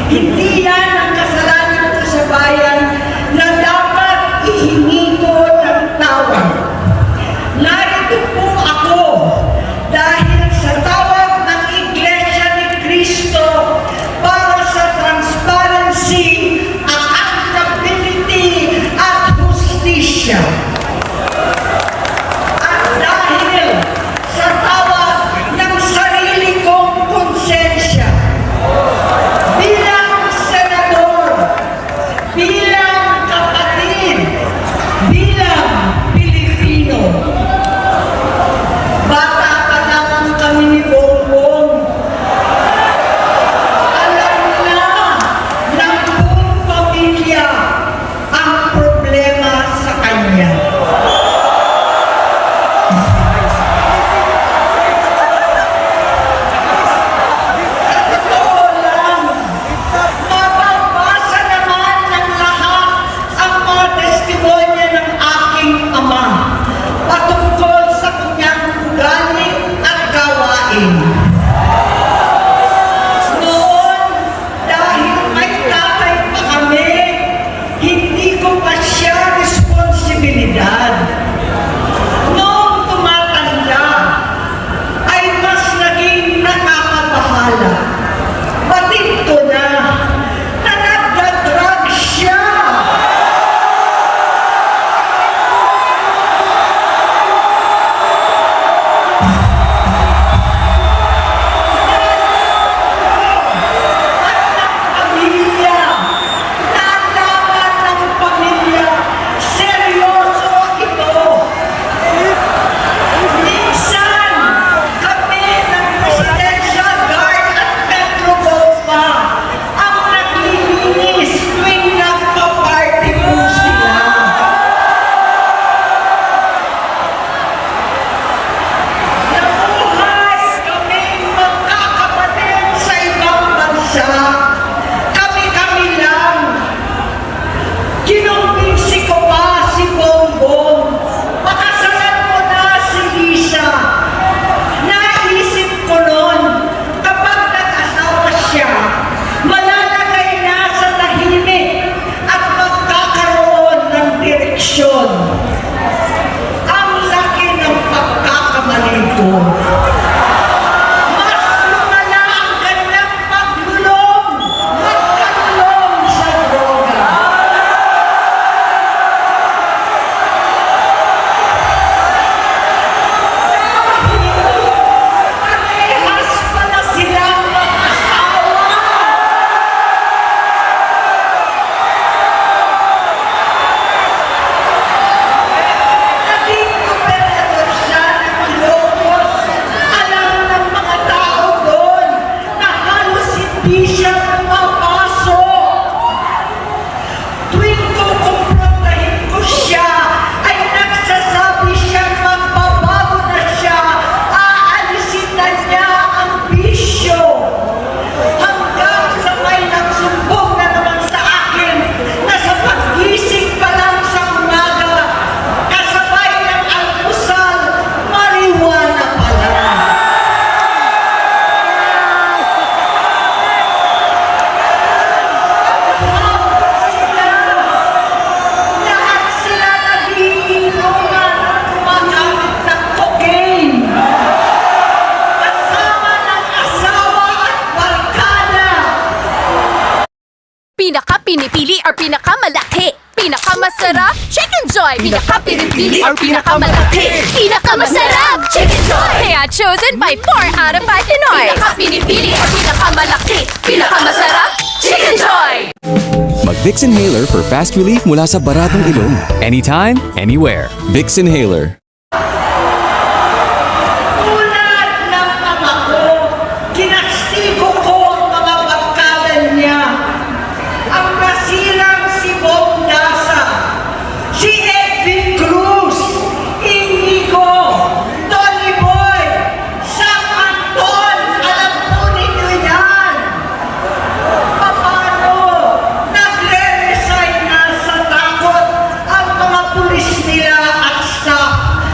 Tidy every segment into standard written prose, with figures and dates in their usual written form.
Hindi yan ang kasalanan ko sa bayan na dapat ihingi ko ng tawad. Narito po ako dahil sa tawag ng Iglesia ni Cristo para sa transparency, accountability, at hustisya. At dahil sa tawag ng sarili kong konsensya, bilang senador, bilang kapatid, bilang Pilipino. Bata pa lamang kami ni Bongbong. Alam na ng buong pamilya ang problema sa kanya. Totoo lang, mababasa naman ng lahat ang mga testimonya ng aking ama patungkol sa kanyang ugali at gawain. Noon, dahil may tatay pa kami, hindi ko pa siya responsibilidad. Noong tumatanda, ay mas naging nakakabahala. Batid ko na nagda-drug siya. Pamilya, nalaman ng pamilya, seryoso ito. Minsan, kami ng Presidential Guard at Metro Gold pa ang naglilinis tuwing nagpa-party po sila. Nabuhay kaming magkakapatid sa ibang bansa. Kami-kami lang. Kinumbinsi ko pa si Bongbong. Pakasalan mo na si Lisa. Naisip ko noon, kapag nag-asawa siya, malalagay na sa tahimik at magkakaroon ng direksyon. Ang laki ng pagkakamali ko. Mas lumala ang kanyang paglulong, magkalulong sa droga. Parehas pa na silang mag-asawa. Naging gobernador siya ng Ilocos. Alam ng mga tao doon na halos hindi siya pumapasok. Tuwing kukumprontahin ko siya, ay nagsasabi siya magbabago na siya, aalisin na niya ang bisyo. Hanggang sa may nagsumbong na naman sa akin na sa paggising pa lang sa umaga, kasabay ng almusal, marijuana pala. Lahat sila nagiinuman at gumagamit ng cocaine. Kasama ng asawa at barkada. Pinaka-pinipili or pinakamalaki? Pinakamasarap? Chicken Joy! Pinaka-pinipili or pinakamalaki? Pinakamasarap! Chicken Joy! Kaya chosen by 4 out of 5 Pinoy! Pinaka-pinipili or pinakamalaki? Pinakamasarap? Chicken Joy! Mag-Vicks Inhaler for fast relief mula sa baradong ilong. Anytime, anywhere. Vicks Inhaler. Tulad ng ama ko, kinastigo ko ang mga barkada niya. Ang nasirang si Bong Dasa, si Edwin Cruz, Inigo, Tony Boy, Sam Anton, alam po ninyo yan. Paano nagre-resign na sa takot ang mga pulis nila at staff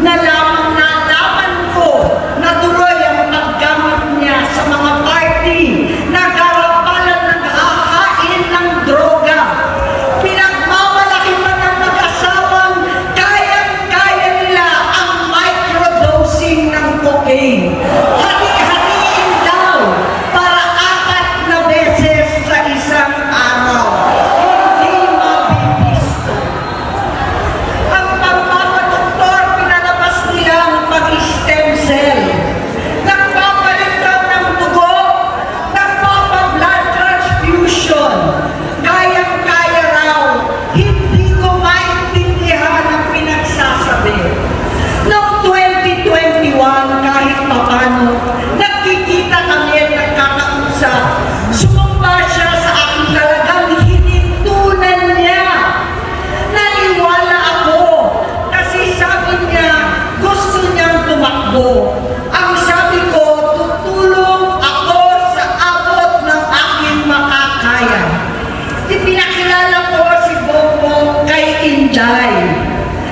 na lamang nalaman ko na tuloy ang paggamit niya sa mga party na garapalan ng hahain ng droga. Pinagmamalaki pa ng mag-asawang kayang-kaya nila ang microdosing ng cocaine. Hati-hatiin daw para 4 na beses sa isang araw. Hindi mabibisto. Ang pagpapadoktor, pinalabas nila ang pag-stem cell. Nagpapalit daw ng dugo, nagpapa-blood transfusion. Kayang-kaya raw, hindi ko maintindihan ang pinagsasabi. Noong 2021, kahit papano, nagkikita kami at nagkakausap. Sumamba siya sa aking talagang hinintunan niya. Naniwala ako kasi sabi niya gusto niyang tumakbo. Ang sabi ko, tutulong ako sa abot ng aking makakaya. Ipinakilala ko si Bongbong kay Inday.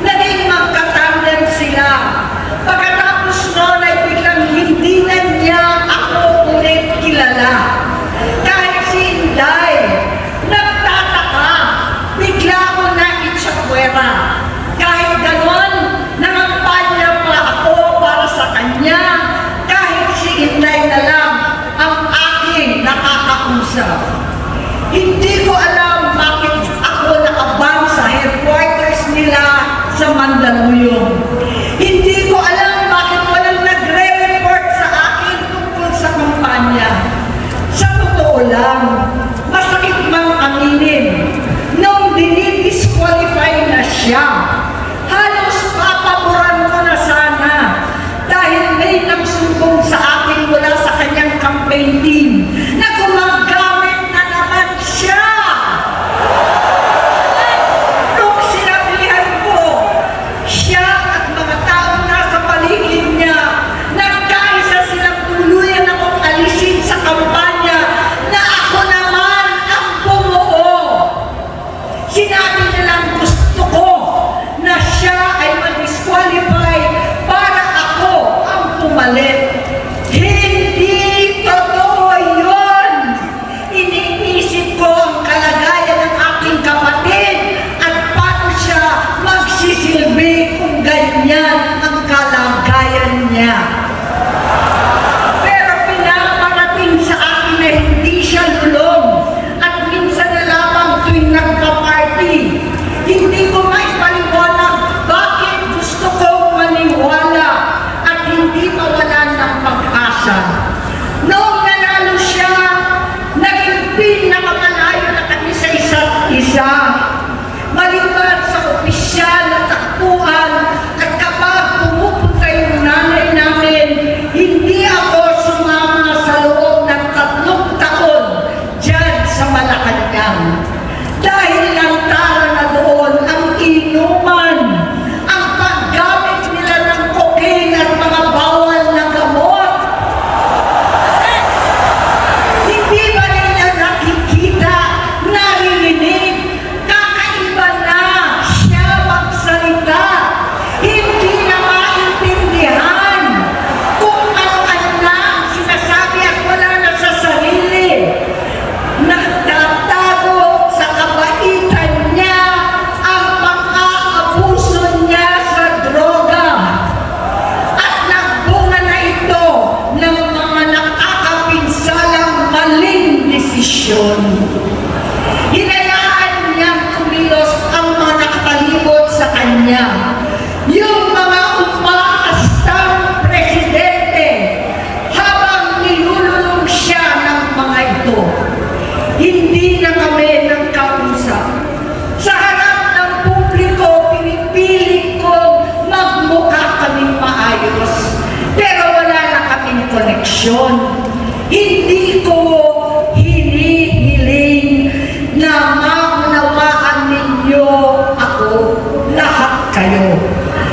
Naging magkatandem sila. Pagkatapos noon ay biglang hindi na niya ako ulit kilala. Kahit si Inday, nagtataka, bigla ako na itsapwera. Kahit ganon, nangampanya pa ako para sa kanya. Kahit si Inday na lang ang aking nakakausap. Hindi ko alam bakit ako nakabang sa headquarters nila sa Mandaluyong. Hindi ko alam bakit walang nagre-report sa akin tungkol sa kampanya. Sa totoo lang, masakit mang aminin, nung dinidisqualify na siya, halos papaboran ko na sana dahil may nagsumbong sa akin mula sa kanyang campaign team na gumagamit na naman siya. Nung sinabihan ko, siya at mga taong nasa paligid niya, nagkaisa silang tuluyan akong alisin sa kampanya na ako naman ang bumuo. Sinabi nilang gusto ko na siya ay mag-disqualify para ako ang pumalit. Hindi totoo yun! Iniisip ko ang kalagayan ng aking kapatid at paano siya magsisilbi kung ganyan ang kalagayan niya. Pero pinaparating sa akin na hindi siya lulong at minsan na lamang tuwing nagpa-party. Hindi ko maipaliwanag bakit gusto kong maniwala at hindi mawalan ng pag-asa. Noong nanalo siya, naging pinakamalayo na kami sa isa't isa. Maliban sa opisyal na takbuhan at kapag pumupunta yung nanay namin, hindi ako sumama sa loob ng 3 taon dyan sa Malacanang. Dahil lantaran na doon ang inuman, ang paggamit nila ng cocaine at mga bawal na gamot. Hindi ba nila nakikita, naririnig, kakaiba na siya magsalita? Hindi na maintindihan kung ano-ano na ang sinasabi at wala na sa sarili. Nagtatago sa kabaitan niya ang pang-aabuso niya sa droga. At nagbunga na ito ng mga nakakapinsalang maling desisyon. Hinayaan niyang kumilos ang mga nakatalibot sa kanya. Yung mga umaastang presidente habang nilululong siya ng mga ito. Hindi na kami nagkausap. Sa harap ng publiko, pinipilit kong magmukha kaming maayos. Pero wala na kaming koneksyon. Hindi ko hinihiling na maunawaan ninyo ako, lahat kayo.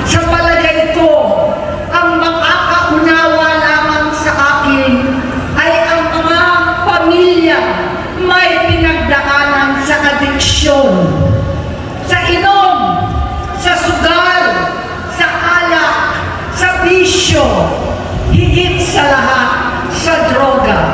Sa palagay ko, ang makakaunawa lamang sa akin ay ang mga pamilya may pinagdaanan sa adiksyon, sa inom, sa sugal, sa alak, sa lahat sa droga.